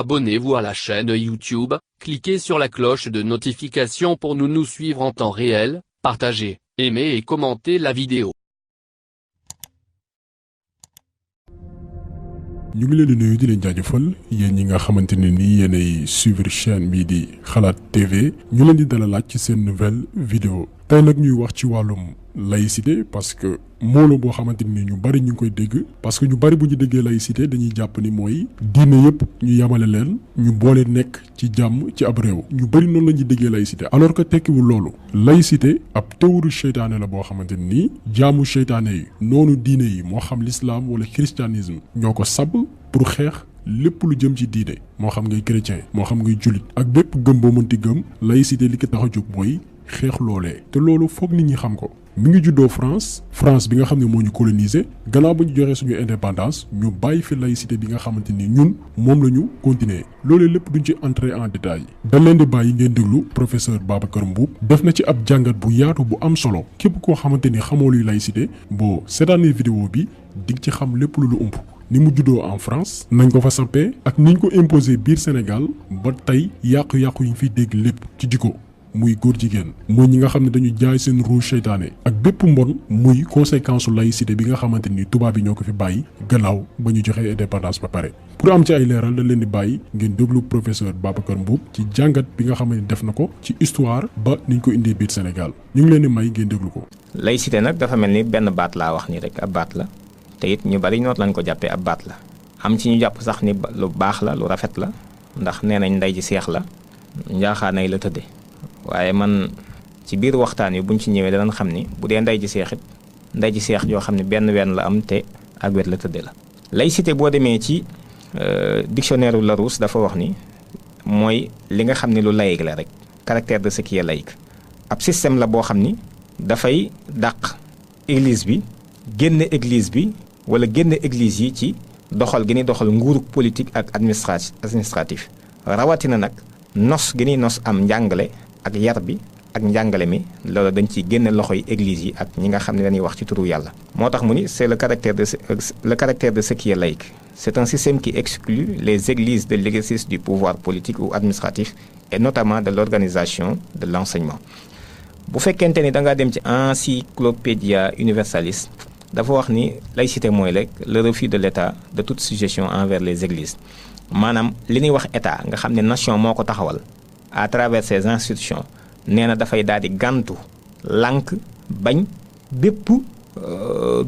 Abonnez-vous à la chaîne YouTube, cliquez sur la cloche de notification pour nous suivre en temps réel, partagez, aimez et commentez la vidéo. ñu ngi leen di nuyu di leen jaajëfal yéen ñi nga xamante ne nii yéenay suivre chaîne bii di Xalaat TV ñu leen di dalalaat ci seen nouvelle vidéo tey nag ñuy wax ci wàllum laïcité parce que moo la boo xamante ni ñu bari ñu ngi koy dégg parce que ñu bari bu ñu déggee laïcité dañuy jàpp ni mooy diine yëpp ñu yamale leen ñu boole nekk ci jàmm ci ab réew ñu bari noonu la ñuy déggee laïcité alors que tekkiwul loolu laïcité ab théorie seytaane la boo xamante ni jaamu seytaane yi noonu diine yi moo xam l'islam wala christianisme ñoo ko sab pour xeex lépp lu jëm ci diine moo xam ngay chrétien moo xam ngay jullit ak bépp gëm boo mënti gëm laïcité li ko tax a jóg mooy xeex loolee te loolu foog nit ñi xam ko mi ngi juddoo France bi nga xam ne moo ñu colonisé gannaaw ba ñu joxee suñu indépendance ñu bàyyi fi laïcité bi nga xamante ni ñun moom la ñu continuer loolee lépp duñ ci entrer en détail dañ leen di bàyyi ngeen déglu professeur Babacar Mboup def na ci ab jàngat bu yaatu bu am solo képp koo xamante ni xamoo luy laïcité boo seetaanee vidéo bi di ci xam lépp lu ump ni mu juddoo en France nañ ko fa sappee ak niñ ko imposé biir Sénégal ba tey yàqu-yàqu yi ñu fiy dégg lépp ci jikko muy góor jigéen muy ñi nga xam ne dañu jaay seen rouge seytaane ak bépp mbon muy conséquence laïcité bi nga xamante ni tubaab yi ñoo ko fi bàyyi gannaaw ba ñu joxee indépendance ba pare pour am ci ay leeral dañ leen di bàyyi ngeen déglu professeur Babacar Mboup ci jàngat bi nga xamante ni def na ko ci histoire ba niñ ko indee biir Sénégal ñu ngi leen di may ngeen déglu ko. laïcité nag dafa mel ni benn baat laa wax nii rek ab baat la te it ñu bari noot lañ ko jàppee ab baat la am ci ñu jàpp sax ni lu baax la lu rafet la ndax nee nañ ndey ji seex la njaaxaanay la tëddee. waaye man ci biir waxtaan wi buñ ci ñëwee danañ xam ni bu dee ndey ji seexit ndey ji seex joo xam ne benn wenn la am te ak wet la tëdde la laïcité boo demee ci dictionnaire Larousse dafa wax ni mooy li nga xam ne lu laïque la rek caractère de ce qui est laïque ab système la boo xam ni dafay dàq église bi génne église bi wala génne église yi ci doxal gi ni doxal nguurug politique ak administratif rawatina nag nos gi ni nos am njàngale ak yar bi ak njàngale mi loolu dañ ciy génne loxoy église yi ak ñi nga xam ne dañuy wax ci turu yàlla moo tax mu ni c'est le caractère de ce qui est laïque c'est un système qui exclut les églises de l'exercice du pouvoir politique ou administratif et notamment de l'organisation de l'enseignement bu fekkente ni da ngaa dem ci Encyclopædia Universalis dafa wax ni laïcité mooy rek le refus de l'État de toute sujétion envers les églises maanaam li ñuy wax état nga xam ne nation moo ko taxawal à travers ses institutions nee na dafay daal di gàntu lànk bañ bépp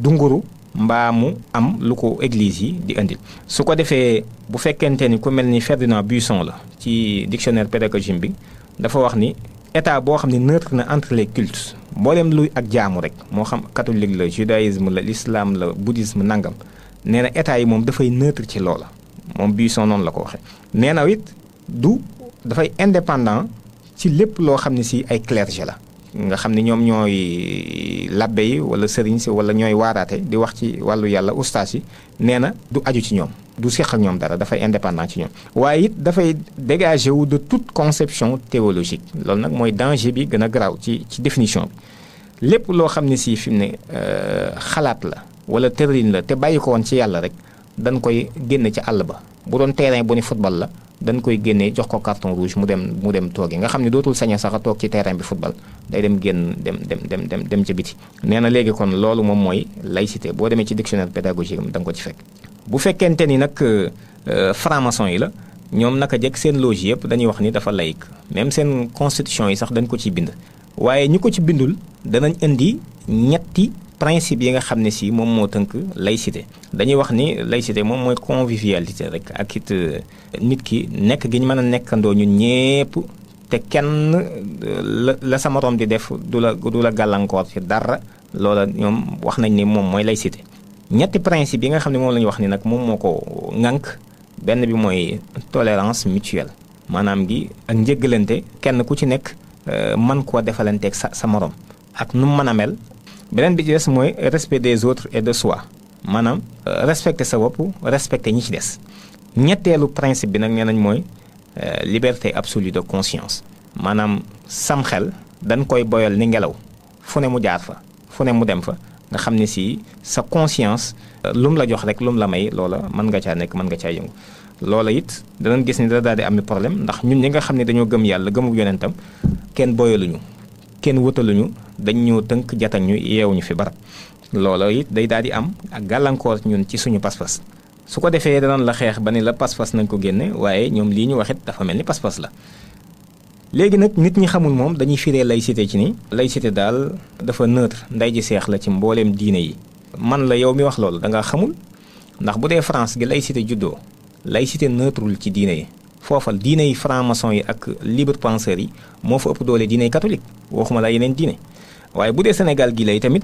dunguru mbaa mu am lu ko église yi di indil su ko defee bu fekkente ni ku mel ni Ferdinand Buisson la ci dictionnaire pédagogique bi dafa wax ni état boo xam ne neutre na entre les cultes mboolem luy ak jaamu rek moo xam catholique la judaïsme la l'islam la bouddhisme nangam nee na état yi moom dafay neutre ci loola moom Buisson noonu la ko waxee nee na it dafay indépendant ci lépp loo xam ne si ay clergé la nga xam ne ñoom ñooy labbe yi wala sëriñ si wala ñooy waaraate di wax ci wàllu yàlla ustaas yi nee na du aju ci ñoom du seq ak ñoom dara dafay indépendant ci ñoom waaye it dafay dégager wu de toute conception théologique loolu nag mooy danger bi gën a garaaw ci définition bi lépp loo xam ne si fi mu ne xalaat la wala tëralin la te bàyyi ko woon ci yàlla rek dañ koy génne ci àll ba bu doon terrain bu ni football la dañ koy génnee jox ko carton rouge mu dem toogi nga xam ne dootul sañ a sax a toog ci terrain bi football day dem génn dem ca biti nee na léegi kon loolu moom mooy laïcité boo demee ci dictionnaire pédagogique am da nga ko ci fekk bu fekkente ni nag franc-maçon yi la ñoom naka jekk seen loge yëpp dañuy wax ni dafa laïque même seen constitution yi sax dañ ko ciy bind waaye ñi ko ci bindul danañ indi ñetti principe yi nga xam ne si moom moo tënk laïcité dañuy wax ni laïcité moom mooy convivialité rek ak it nit ki nekk gi ñu mën a nekkandoo ñun ñépp te kenn la sa morom di def du la gàllankoor ci dara loola ñoom wax nañ ni moom mooy laïcité ñetti principe yi nga xam ne moom la ñu wax ni nag moom moo ko ŋànk benn bi mooy tolérance mutuelle maanaam gi ak njëggalante kenn ku ci nekk mën koo defalanteeg sa morom ak nu mu mën a mel beneen bi ci des mooy respect des autres et de soi maanaam respecter sa bopp respecter ñi ci des ñetteelu principe bi nag nee nañ mooy liberté absolue de conscience maanaam sam xel dañ koy boyal ni ngelaw fu ne mu jaar fa fu ne mu dem fa nga xam ne si sa conscience lu mu la jox rek lu mu la may loola mën nga caa nekk mën nga caa yëngu loola it danañ gis ni dana daal di am problème ndax ñun ñi nga xam ne dañoo gëm yàlla gëmu yonentam kenn boyaluñu kenn wutaluñu dañ ñoo tënk jatañ ñu yeewuñu fi barab loola it day daal di am ak gàllankoor ñun ci suñu pas-pas su ko defee danañ la xeex ba ni la pas-pas nañ ko génne waaye ñoom lii ñu waxit dafa mel ni pas-pas la léegi nag nit ñi xamul moom dañuy firee laïcité ci ni laïcité daal dafa neutre nday ji seex la ci mbooleem diine yi man la yow mi wax loolu da nga xamul ndax bu dee France gi laïcité juddoo laïcité neutrul ci diine yi foofa diine yi franc-maçon yi ak libre penseurs yi moo fa ëpp doole diine yi catholique waxuma la yeneen diine waaye bu dee Sénégal gi lay tamit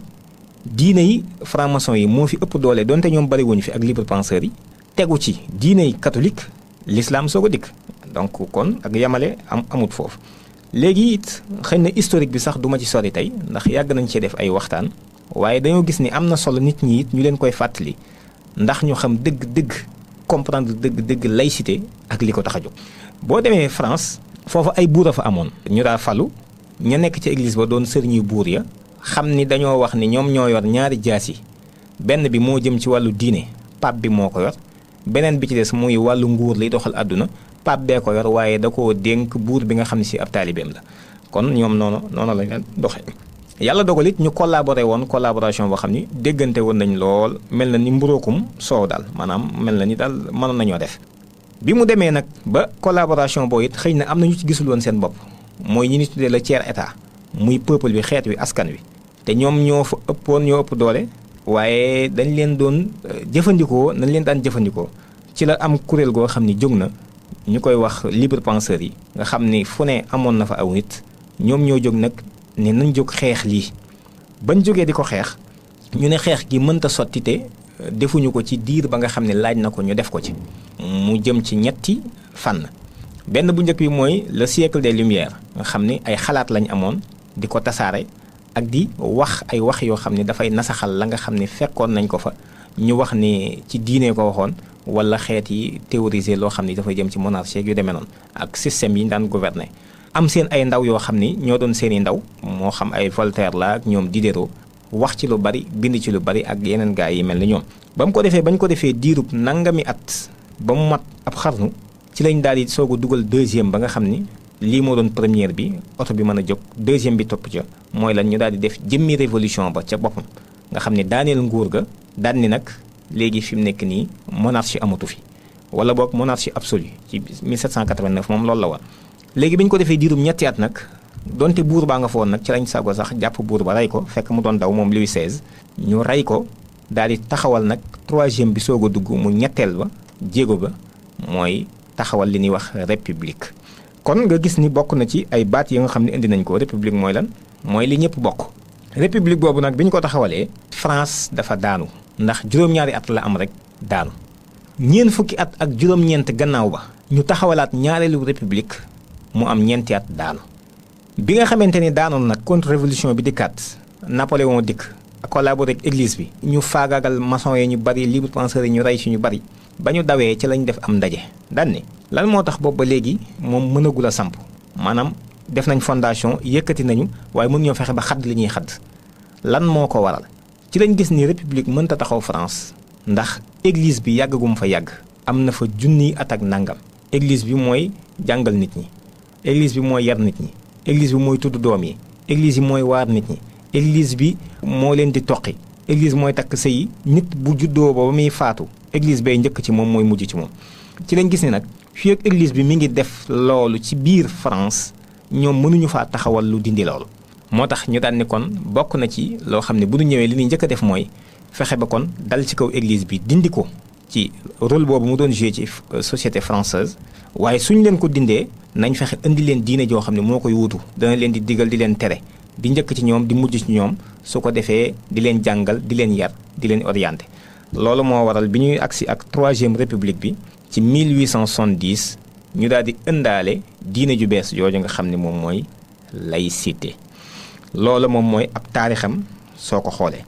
diine yi franc-maçon yi moo fi ëpp doole donte ñoom bari wuñu fi ak libre penseurs yi tegu ci diine yi catholique l'islam soo ko dikk donc kon ak yamale amut foofu léegi it xëy na historique bi sax duma ci sori tey ndax yàgg nañ cee def ay waxtaan waaye dañoo gis ni am na solo nit ñi it ñu leen koy fàttali ndax ñu xam dëgg-dëgg comprendre dëgg-dëgg laïcité ak li ko tax a jóg boo demee France foofu ay buur a fa amoon ñu daa falu ña nekk ci église ba doon sëriñu buur ya xam ni dañoo wax ni ñoom ñoo yor ñaari jaas yi benn bi moo jëm ci wàllu diine pape bi moo ko yor beneen bi ci des muy wàllu nguur liy doxal àdduna pape bee ko yor waaye da koo dénk buur bi nga xam ne si ab taalibeem la kon ñoom noonu lañ leen doxee yàlla dogal it ñu collaboré woon collaboration boo xam ni déggante woon nañ lool mel na ni mburóokum soow daal maanaam mel na ni daal mënoon nañoo def bi mu demee nag ba collaboration boo it xëy na am na ñu ci gisul woon seen bopp mooy ñi ni tuddee le tiers état muy peuple bi xeet wi askan wi te ñoom ñoo fa ñoo ëpp doole waaye dañ leen doon jëfandikoo nañ leen daan jëfandikoo ci la am kuréel goo xam ni jóg na ñu koy wax libre penseurs yi nga xam ni fu ne amoon na fa aw nit ñoom ñoo jóg nag ne nañ jóg xeex lii bañ jógee di ko xeex ñu ne xeex gi mënta sotti te defuñu ko ci diir ba nga xam ne laaj na ko ñu def ko ci mu jëm ci ñetti fànn benn bu njëkk bi mooy le siècle des lumières nga xam ni ay xalaat lañ amoon di ko tasaare ak di wax ay wax yoo xam ne dafay nasaxal la nga xam ne fekkoon nañ ko fa ñu wax ni ci diine ko waxoon wala xeet yi théoriser loo xam ni dafay jëm ci monarchie yu demee noonu ak système yi ñu daan gouverner am seen ay ndaw yoo xam ni ñoo doon seeni ndaw moo xam ay Voltaire la ak ñoom Diderot wax ci lu bari bind ci lu bari ak yeneen gaa yi mel ni ñoom ba mu ko defee bañ ko defee diirub nangami at ba mu mat ab xarnu ci lañ daal di soog a dugal deuxième ba nga xam ni lii moo doon première bi oto bi mën a jóg deuxième bi topp ca mooy lan ñu daal di def jëmmi révolution ba ca boppam nga xam ne daaneel nguur ga daan ni nag léegi fi mu nekk nii monarchie amatu fi wala boog monarchie absolue ci 1789 moom loolu la woon. léegi bi ñu ko defee diirum ñetti at nag donte buur baa nga fa woon nag ci lañ sago sax jàpp buur ba rey ko fekk mu doon daw moom Louis XVI ñu rey ko daal di taxawal nag troisième bi soog a dugg mu ñetteel ba jéego ba mooy taxawal li ñuy wax république. kon nga gis ni bokk na ci ay baat yi nga xam ne indi nañ ko république mooy lan mooy li ñëpp bokk république boobu nag bi ñu ko taxawalee France dafa daanu ndax juróom-ñaari at la am rek daanu ñeent fukki at ak juróom-ñeent gannaaw ba ñu taxawalaat ñaareelu république mu am ñeenti at daanu bi nga xamante ni daanoon nag contre révolution bi dikkaat Napoléon dikk collaboré ak église bi ñu faagaagal maçon yi ñu bari libre penseurs yi ñu rey si ñu bari ba ñu dawee ci lañ def am ndaje daan ni lan moo tax boobu ba léegi moom mënagul a samp maanaam def nañ fondation yëkkati nañu waaye mën ñoo fexe ba xadd li ñuy xadd lan moo ko waral ci lañ gis ni république mënta taxaw France ndax église bi yàggagum fa yàgg am na fa junniy at ak nangam église bi mooy jàngal nit ñi église bi mooy yar nit ñi église bi mooy tudd doom yi église bi mooy waar nit ñi église bi moo leen di toqi église mooy takk sëy nit bu juddoo ba muy faatu église bay njëkk ci moom mooy mujj ci moom ci lañ gis ni nag fii ak église bi mi ngi def loolu ci biir France ñoom mënuñu faa taxawal lu dindi loolu moo tax ñu daan ni kon bokk na ci loo xam ne bu ñu ñëwee li ñuy njëkk a def mooy fexe ba kon dal ci kaw église bi dindi ko ci rôle boobu mu doon joué ci société française waaye suñ leen ko dindee nañ fexe indi leen diine joo xam ne moo koy wuutu dana leen di digal di leen tere di njëkk ci ñoom di mujj ci ñoom su ko defee di leen jàngal di leen yar di leen orienté loolu moo waral bi ñuy agsi ak troisième république bi ci 1870 ñu daal di ëndaale diine ju bees yooyu nga xam ne moom mooy laïcité loolu moom mooy ab taarixam soo ko xoolee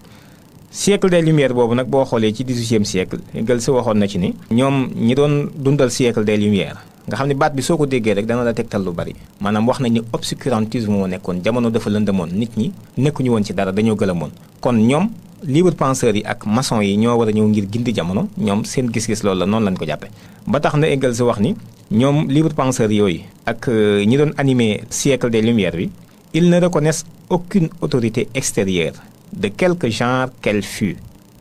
siècle des lumières boobu nag boo xoolee ci 18e siècle gël si waxoon na ci ni ñoom ñi doon dundal siècle des lumières nga xam ne baat bi soo ko déggee rek dana la tegtal lu bari maanaam wax nañ ni obscurantisme moo nekkoon jamono dafa lëndëmoon nit ñi nekkuñu woon ci dara dañoo gëlëmoon kon ñoom libre penseurs yi ak maçon yi ñoo war a ñëw ngir gindi jamono ñoom seen gis-gis loolu la noonu lañ ko jàppe ba tax na Engels wax ni ñoom libre penseurs yooyu ak ñi doon animer siècle des Lumières bi ils ne reconnaissent aucune autorité extérieure de quelque genre qu'elle fût,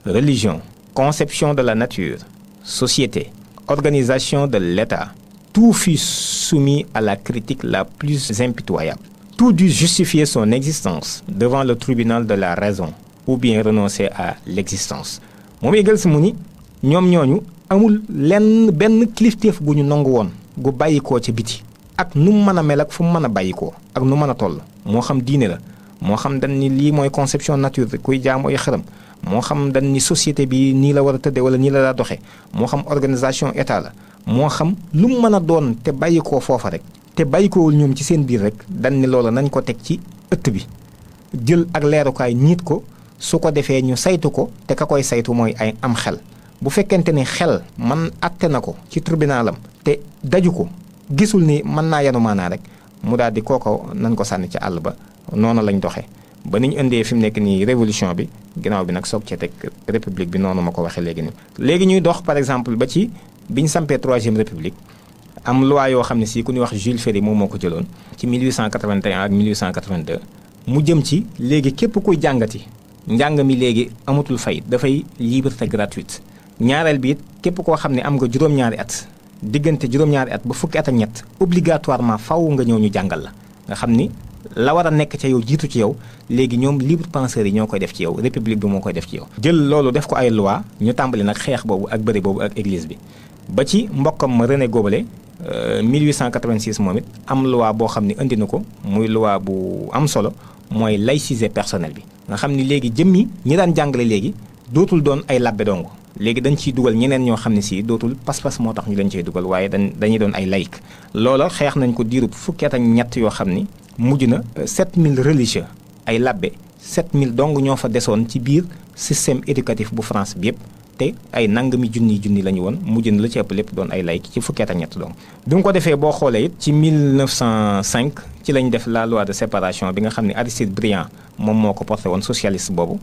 religion, conception de la nature, société, organisation de l'État. Tout fut soumis à la critique la plus impitoyable. Tout dut justifier son existence devant le tribunal de la raison ou bien renoncer à l'existence. moom Engels mu ni ñoom ñooñu amul lenn benn kilifteef gu ñu nangu woon gu bàyyikoo ca biti ak nu mu mën a mel ak fu mu mën a bàyyikoo ak nu mën a toll moo xam diine la moo xam dañ ni lii mooy conception nature kuy jaamu ay xërëm moo xam dañ ni société bi nii la war a tëddee wala nii la daa doxee moo xam organisation état la moo xam lu mu mën a doon te bàyyikoo foofa rek te bàyyikoowul ñoom ci seen biir rek dañ ni loola nañ ko teg ci ëtt bi jël ak leerukaay ñiit ko su ko defee ñu saytu ko te ka koy saytu mooy ay am xel bu fekkente ni xel man atte na ko ci tribunalam te daju ko gisul ni mën naa yanu maanaa rek mu daal di kooko nañ ko sànni ci àll ba noonu lañ doxee ba ni ñu indee fi mu nekk nii révolution bi ginnaaw bi nag soog cee teg république bi noonu ma ko waxee léegi nii. léegi ñuy dox par exemple ba ci bi ñu sampee troisième république am loi yoo xam ne si ku ñuy wax Jules Ferry moom moo ko jëloon ci 1881 ak 1882 mu jëm ci léegi képp kuy jàngati njàng mi léegi amatul fay dafay liberté gratuite ñaareel bi it képp koo xam ne am nga juróom-ñaari at diggante juróom-ñaari at ba fukki at ak ñett obligatoirement faw nga ñëw ñu jàngal la nga xam ni la war a nekk ca yow jiitu ci yow léegi ñoom libre penseurs yi ñoo koy def ci yow république bi moo koy def ci yow. jël loolu def ko ay loi ñu tàmbali nag xeex boobu ak bëri boobu ak église bi ba ci mbokkam ma René Goblet 1886 moom it am loi boo xam ne indi na ko muy loi bu am solo mooy laïciser personnel bi nga xam ni léegi jëmmi ñi daan jàngale léegi dootul doon ay labbe dong léegi dañ ciy dugal ñeneen ñoo xam ne si dootul pas-pas moo tax ñu leen ciy dugal waaye dañuy doon ay laïc loola xeex nañ ko diirub fukki at ak ñett yoo xam ni mujj na 7000 religieux ay labbe 7000 dong ñoo fa desoon ci biir système éducatif bu France bi yëpp te ay nangami junni la ñu woon mujj na la ci ëpp lépp doon ay laïc ci fukki at ak ñett dong bi mu ko defee boo xoolee it ci 1905 ci lañ def la loi de séparation bi nga xam ne Aristide Briand moom moo ko porté woon socialiste boobu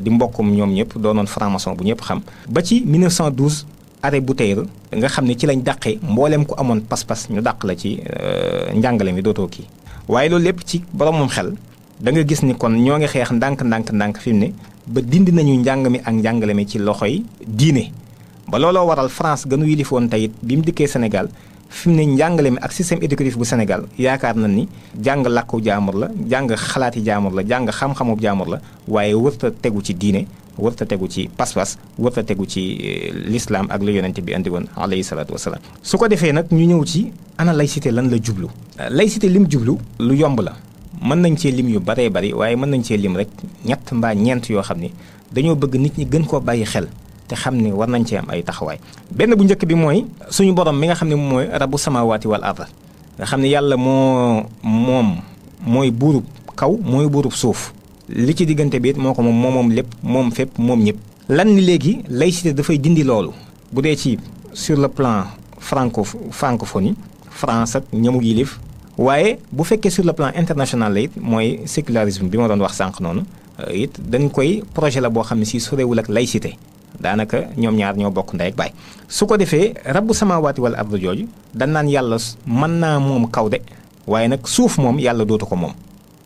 di mbokkum ñoom ñëpp doonoon franc-maçon bu ñëpp xam ba ci 1912 arrêt Bouteille nga xam ne ci lañ dàqee mbooleem ku amoon pas-pas ñu dàq la ci njàngale mi dootoo kii waaye loolu lépp ci boromam xel da nga gis ni kon ñoo ngi xeex ndànk fi mu ne ba dindi nañu njàng mi ak njàngale mi ci loxoy diine ba looloo waral France gënu yilifoon tey bi mu dikkee Sénégal fi mu ne njàngale mi ak système éducatif bu Sénégal yaakaar na ni jàng làkku jaamur la jàng xalaati jaamur la jàng xam-xamu jaamur la waaye wërta tegu ci diine wërta tegu ci pas-pas wërta tegu ci l'islam ak lu yonente bi andi woon alayhi salaatu wasalaam su ko defee nag ñu ñëw ci ana laïcité lan la jublu laïcité lim jublu lu yomb la mën nañ cee lim yu baree bari waaye mën nañ cee lim rek ñett mbaa ñeent yoo xam ni dañoo bëgg nit ñi gën koo bàyyi xel te xam ni war nañ cee am ay taxawaay benn bu njëkk bi mooy suñu borom mi nga xam ne mooy rabbu samawaati wal ard nga xam ne yàlla mooy buurub kaw mooy buurub suuf li ci diggante bi it moo ko moom lépp moom fépp moom ñëpp lan ni léegi laïcité dafay dindi loolu bu dee ci sur le plan francophonie France ak ñamu yilif waaye bu fekkee sur le plan international la it mooy sécularisme bi ma doon wax sànq noonu it dañ koy projet la boo xam ne si sorewul ak laïcité daanaka ñoom ñaar ñoo bokk ndey ak baay su ko defee rabbu samawaati wal ard jooju dañ naan yàlla mën naa moom kaw de waaye nag suuf moom yàlla dootu ko moom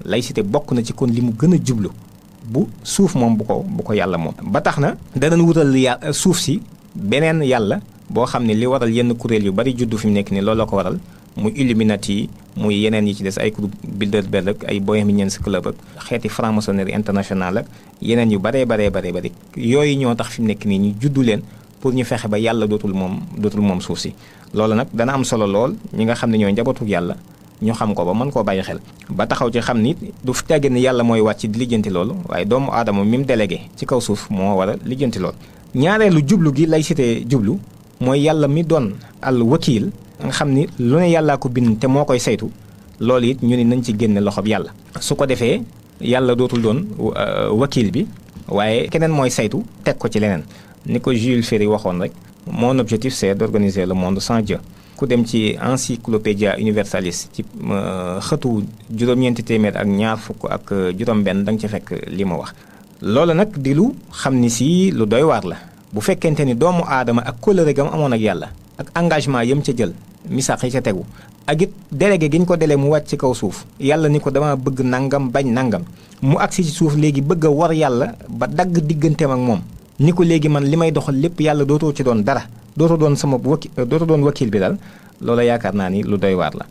laïcité bokk na ci kon li mu gën a jublu bu suuf moom bu ko yàlla moom ba tax na danañ wutal suuf si beneen yàlla boo xam ne li waral yenn kuréel yu bari juddu fi mu nekk nii looloo ko waral muy Illuminati yi muy yeneen yi ci des ay groupe Bilderberg ak ay Bohemians Club ak xeeti franc-maçonnerie internationale ak yeneen yu bari yooyu ñoo tax fi mu nekk nii ñu juddu leen pour ñu fexe ba yàlla dootul moom suuf si loolu nag dana am solo lool ñi nga xam ne ñooy njabootu yàlla ñu xam ko ba mën koo bàyyi xel ba taxaw ci xam ni du teggee ni yàlla mooy wàcc di lijjanti loolu waaye doomu aadama mi mu délégué ci kaw suuf moo war a lijjanti loolu ñaareelu jublu gi laïcité jublu mooy yàlla mi doon al wakiil nga xam ni lu ne yàllaa ko bind te moo koy saytu loolu it ñu ni nañ ci génne loxob yàlla su ko defee yàlla dootul doon wakiil bi waaye keneen mooy saytu teg ko ci leneen ni ko Jules Ferry waxoon rek mon objectif c'est d'organiser le monde sans Dieu ku dem ci Encyclopædia Universalis ci xëtu juróom-ñeenti téeméer ak ñaar fukk ak juróom-benn da nga ci fekk li ma wax loolu nag di lu xam ni si lu doy waar la bu fekkente ni doomu aadama ak kóllëre gam amoon ak yàlla ak engagement yam ca jël misaax yi ca tegu ak it délégué gi ñu ko délee mu wàcc ci kaw suuf yàlla ni ko dama bëgg nangam bañ nangam mu agsi ci suuf léegi bëgg a war yàlla ba dagg digganteem ak moom ni ko léegi man li may doxal lépp yàlla dootoo ci doon dara dootoo doon sama dootoo doon wakil bi daal loola yaakaar naa ni lu doy waar la.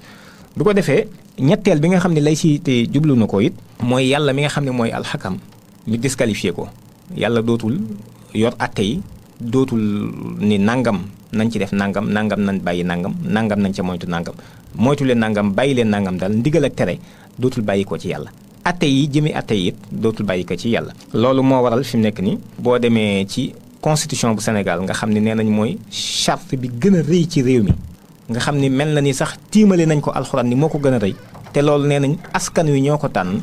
bu ko defee ñetteel bi nga xam ne laïcité jublu na ko it mooy yàlla mi nga xam ne mooy alxakam ñu disqualifié ko yàlla dootul yor atte yi dootul ni nangam nañ ci def nangam nangam nañ bàyyi nangam nangam nañ ca moytu nangam moytu leen nangam bàyyi leen nangam daal ndigal ak tere dootul bàyyi ko ci yàlla. atte yi jëmi atte yi it dootul bàyyi ko ci yàlla. loolu moo waral fi mu nekk nii boo demee ci constitution bu Sénégal nga xam ne nee nañ mooy charte bi gën a rëy ci réew mi nga xam ni mel na ni sax tiimale nañ ko alxuraan ni moo ko gën a rëy te loolu nee nañ askan wi ñoo ko tànn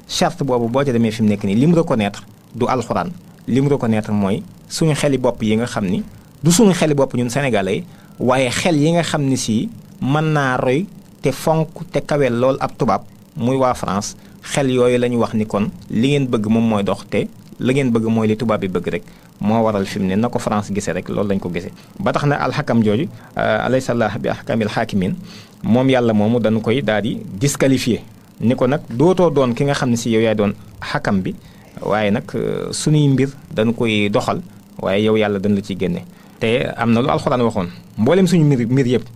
charte boobu boo ca demee fi mu nekk nii li mu reconnaître du alxuraan li mu reconnaître mooy suñu xeli bopp yi nga xam ni du suñu xeli bopp ñun sénégalais waaye xel yi nga xam ni si mën naa roy te fonk te kawel lool ab tubaab muy waa France xel yooyu la ñu wax ni kon li ngeen bëgg moom mooy dox te la ngeen bëgg mooy li tubaab bi bëgg rek moo waral fi mu ne na ko France gisee rek loolu lañ ko gisee. ba tax na alxakam jooju alaysallah bi ahkamil xaakimin moom yàlla moomu dañu koy daal di disqualifié ni ko nag dootoo doon ki nga xam ne si yow yaay doon xakam bi waaye nag suñuy mbir dañu koy doxal waaye yow yàlla dañ la ciy génne. te am na lu alxuraan waxoon mboolem suñu mbir yëpp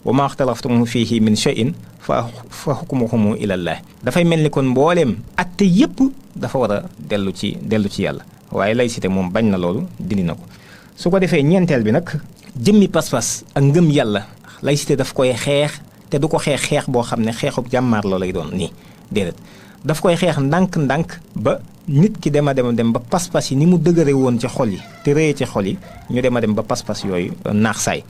wa maa xtalaftum fiihi min shay'in fa hukmuhu ilallah dafay mel ni kon mbooleem atte yëpp dafa war a dellu ci yàlla waaye laïcité moom bañ na loolu dindi na ko. su ko defee ñeenteel bi nag jëmmi pas-pas ak ngëm yàlla laïcité daf koy xeex te du ko xeex boo xam ne xeexub jàmmaar loo lay doon nii déedéet daf koy xeex ndànk-ndànk ba nit ki dem ba pas-pas yi ni mu dëgëre woon ci xol yi te rëyee ci xol yi ñu dem ba pas-pas yooyu naax saay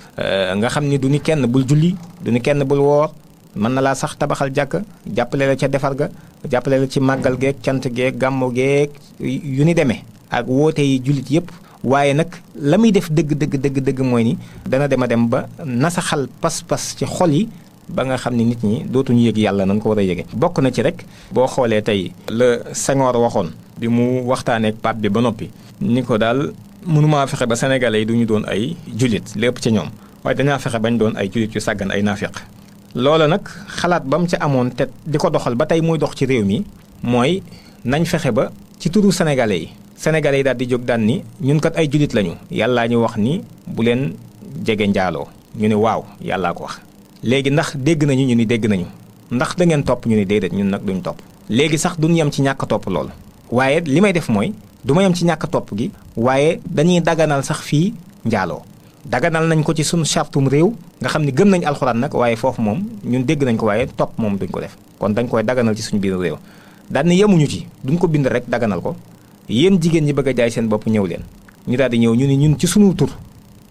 nga xam ni du ni kenn bul julli du ni kenn bul woor mën na laa sax tabaxal jàkk jàppale la ca defar ga jàppale la ci màggal geeg cant geeg gàmmu geeg yu ni demee ak woote yi jullit yëpp waaye nag la muy def dëgg mooy ni dana dem ba nasaxal pas-pas ci xol yi ba nga xam ne nit ñi dootuñu yëg yàlla nañ ko war a yëge bokk na ci rek boo xoolee tey la Senghor waxoon bi mu waxtaanee ak pape bi ba noppi ni ko daal mënumaa fexe ba sénégalais yi duñu doon ay jullit lépp ci ñoom waaye dañaa fexe bañ doon ay jullit yu sàggan ay naafiq loola nag xalaat ba mu ca amoon te di ko doxal ba tey muy dox ci réew mi mooy nañ fexe ba ci turu sénégalais yi daal di jóg daan ni ñun kat ay jullit lañu yàllaa ñu wax ni bu leen jege njaaloo ñu ne waaw yàllaa ko wax léegi ndax dégg nañu ñu ni dégg nañu ndax da ngeen topp ñu ni déedéet ñun nag duñ topp léegi sax duñ yem ci ñàkk topp loolu waaye li may def mooy du ma yem ci ñàkk topp gi waaye dañuy daganal sax fii njaaloo daganal nañ ko ci suñu chartum réew nga xam ni gëm nañ alxuraan nag waaye foofu moom ñun dégg nañ ko waaye topp moom duñ ko def kon dañ koy daganal ci suñu biir réew daal ni yemuñu ci duñ ko bind rek daganal ko yéen jigéen ñi bëgg a jaay seen bopp ñëw leen ñu daal di ñëw ñu ni ñun ci suñu tur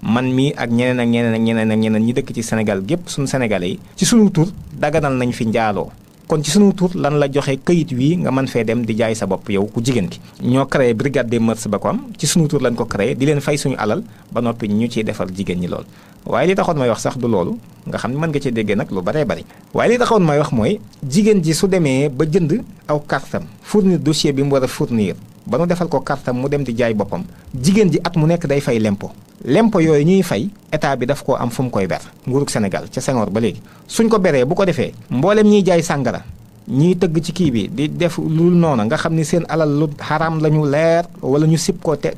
man mii ak ñeneen ñi dëkk ci Sénégal gépp suñu sénégalais yi ci suñu tur daganal nañ fi njaaloo kon ci suñu tur lan la joxe këyit wii nga mën fee dem di jaay sa bopp yow ku jigéen ki ñoo créé brigade des mœurs ba ko am ci suñu tur lañ ko créé di leen fay suñu alal ba noppi ñu ciy defal jigéen ñi lool waaye li taxoon may wax sax du loolu nga xam ne mën nga ci déggee nag lu baree bari waaye li taxoon may wax mooy jigéen ji su demee ba jënd aw kartam fournir dossier bi mu war a fournir ba nu defal ko kartam mu dem di jaay boppam jigéen ji at mu nekk day fay lempo yooyu ñuy fay état bi daf koo am fu mu koy ber nguurug Sénégal ca Senghor ba léegi suñ ko beree bu ko defee mboolem ñiy jaay sàngara ñiy tëgg ci kii bi di def lu noona nga xam ni seen alal lu xaraam la ñu leer wala ñu sib ko te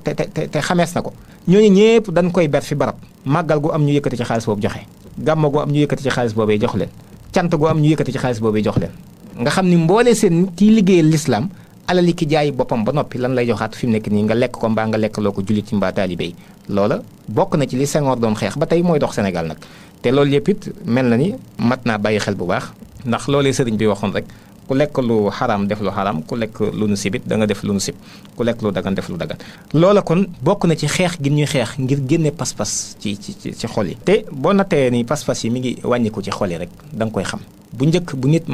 xamees na ko ñooñu ñëpp dañ koy ber fi barab màggal gu am ñu yëkkati ci xaalis boobu joxe gàmma gu am ñu yëkkati ci xaalis boobee jox leen cant gu am ñu yëkkati ci xaalis boobee jox leen nga xam ni mboolee seen kiy liggéeyal l'islam alali ki jaay boppam ba noppi lan lay joxaat fi mu nekk nii nga lekk ko mbaa nga lekk loo ko jullit ci mbaa taalibe yi loola bokk na ci li Senghor doon xeex ba tey mooy dox Sénégal nag te loolu yëpp it mel na ni mat naa bàyyi xel bu baax ndax loolee sëriñ bi waxoon rek ku lekk lu xaraam def lu xaraam ku lekk lu nu sibit da nga def lu nu sib ku lekk lu dagan def lu dagan loola kon bokk na ci xeex gi ñuy xeex ngir génne pas-pas ci xol yi te boo nattee ni pas-pas yi mi ngi wàññiku ci xol yi rek da nga koy xam bu njëkk bu nit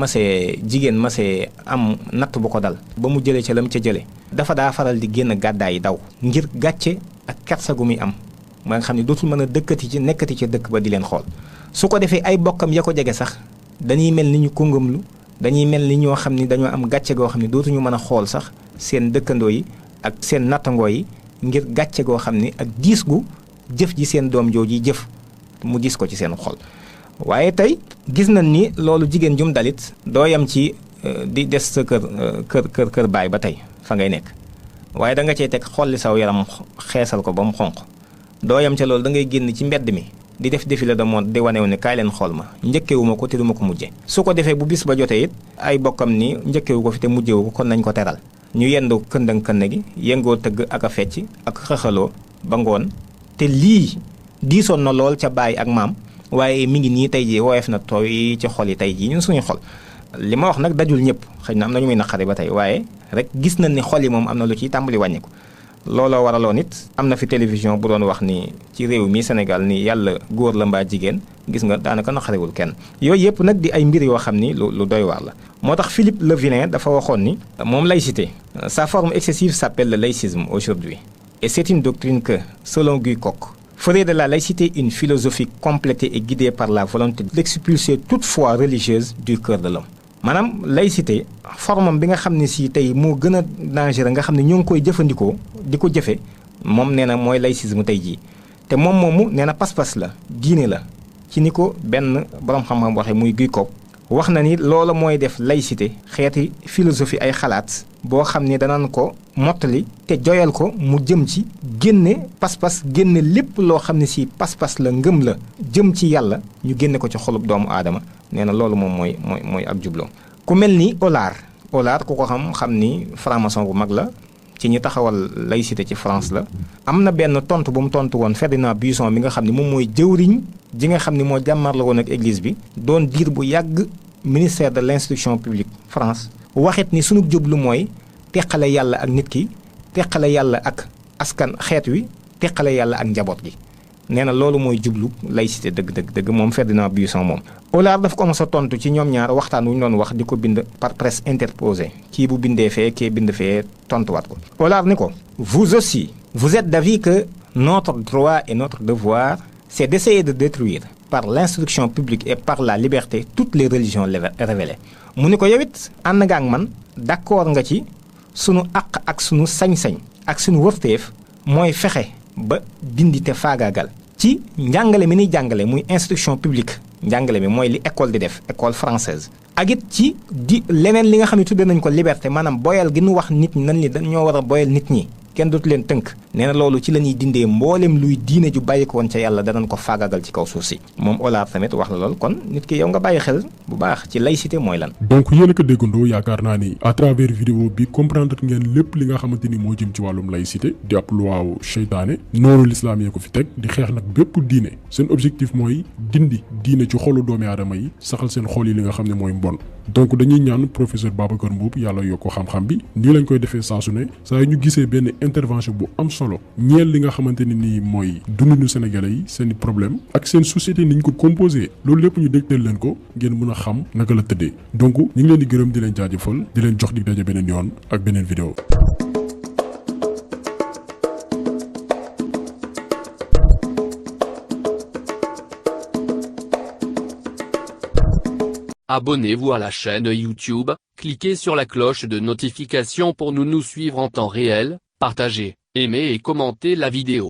jigéen masee am natt bu ko dal ba mu jëlee ca lam ca jëlee dafa daa faral di génn gàddaay yi daw ngir gàcce ak kersa gu muy am ma nga xam ne dootul mën a nekkati ci dëkk ba di leen xool su ko defee ay bokkam ya ko jege sax dañuy mel ni ñu kóngamlu dañuy mel ni ñoo xam ni dañoo am gàcce goo xam ne dootuñu mën a xool sax seen dëkkandoo yi ak seen nattangoo yi ngir gàcce goo xam ni ak diis gu jëf ji seen doom jooju jëf mu gis ko ci seen xol. waaye tey gis nañ ni loolu jigéen jum dalit doo yam ci di des sa kër baay ba tey fa ngay nekk waaye da nga cey teg xolli saw yaram xeesal ko ba mu xonq doo yam ca loolu da ngay génn ci mbedd mi di def défilé de mode di wanewu ne kaay leen xool ma njëkkewuma ko te duma ko mujje su ko defee bu bis ba jotee it ay bokkam ni njëkkewu ko fi te mujjewu ko kon nañ ko teral ñu yendu këndëng kënd gi yëngoo tëgg ak a fecc ak xëxaloo ba ngoon te lii diisoon na lool ca baay ak maam waaye mi ngi nii tey jii woyof na tooy ci xol yi tey jii ñun suñu xol li ma wax nag dajul ñëpp xëy na am na ñu muy naqari ba tey waaye rek gis nañ ni xol yi moom am na lu ciy tàmbali wàññiku looloo waraloon it am na fi télévision bu doon wax ni ci réew mi Sénégal ni yàlla góor la mbaa jigéen gis nga daanaka naqariwul kenn yooyu yëpp nag di ay mbir yoo xam ni lu doy waar la moo tax Philippe Le Villain dafa waxoon ni moom laïcité sa forme excessive s'appelle le laïcisme aujourd'hui et c'est une doctrine que selon Guy Coq ferait de la laïcité une philosophie complétée et guidée par la volonté d'expulser toute foi religieuse du cœur de l'homme maanaam laïcité formam bi nga xam ne si tey moo gën a dangereux nga xam ne ñoo ngi koy jëfandikoo di ko jëfe moom nee na mooy laïcisme tey jii te moom moomu nee na pas-pas la diine la ci ni ko benn borom xam-xam waxee muy Guy Coq wax na ni loola mooy def laïcité xeeti philosophie ay xalaat boo xam ne danañ ko mottali te joyal ko mu jëm ci génne pas-pas génne lépp loo xam ne si pas-pas la ngëm la jëm ci yàlla ñu génne ko ci xolub doomu aadama nee na loolu moom mooy ak jubloom ku mel ni Hollard ku ko xam ni franc-maçon bu mag la ci ñi taxawal laïcité ci France la am na benn tontu bu mu tontu woon Ferdinand Buisson mi nga xam ne moom mooy jëwriñ ji nga xam ne moo jàmmar la woon ak église bi doon diir bu yàgg ministère de l'instruction publique France waxit ni sunu jublu mooy teqale yàlla ak nit ki teqale yàlla ak askan xeet wi teqale yàlla ak njaboot gi nee na loolu mooy jublu laïcité dëgg moom Ferdinand Buisson moom. Hollard daf ko mos a tontu ci ñoom ñaar waxtaan wu ñu doon wax di ko bind par presse interposée kii bu bindee fee kii bind fee tontuwaat ko. Hollard ni ko vous aussi vous êtes d'avis que notre droit et notre devoir c'est d'essayer de détruire par l'instruction publique et par la liberté toutes les religions révélées mu ni ko yow it ànd nga ak man d'accord nga ci sunu àq ak sunu sañ-sañ ak sunu wërteef mooy fexe ba dindi te faagaagal ci njàngale mi ni jàngale muy instruction publique njàngale mi mooy li école di def école française ak it ci di leneen li nga xam ne tudde nañ ko liberté maanaam boyal gi nu wax nit ñi nan ni dañoo war a boyal nit ñi kenn dootu leen tënk nee na loolu ci la ñuy dindee mboolem luy diine ju bàyyi ko woon ca yàlla danañ ko faagagal ci kaw suuf si moom Hollard tamit wax la lool kon nit ki yow nga bàyyi xel bu baax ci laïcité mooy lan. donc yéen a ko déggandoo yaakaar naa ni à travers vidéo bi comprendre ngeen lépp li nga xamante ni moo jëm ci wàllum laïcité di ab luwaawu seytaane noonu lislaam yee ko fi teg di xeex nag bépp diine seen objectif mooy dindi diine ci xolu doomi aadama yi saxal seen xol yi li nga xam ne mooy mbon donc dañuy ñaan professeur Babacar Mboup yàlla yokk ko xam-xam bi nii lañ koy defee saa su ne saa yu ñu gisee benn intervention bu am solo ñeel li nga xamante ni nii mooy dundinu sénégalais yi seen i problème ak seen société ni ñu ko composé loolu lépp ñu dégtal leen ko ngeen mën a xam naka la tëddee donc ñu ngi leen di gërëm di leen jaajëfal di leen jox dig daje beneen yoon ak beneen vidéo. Abonnez-vous à la chaîne YouTube, cliquez sur la cloche de notification pour nous suivre en temps réel, partagez, aimez et commentez la vidéo.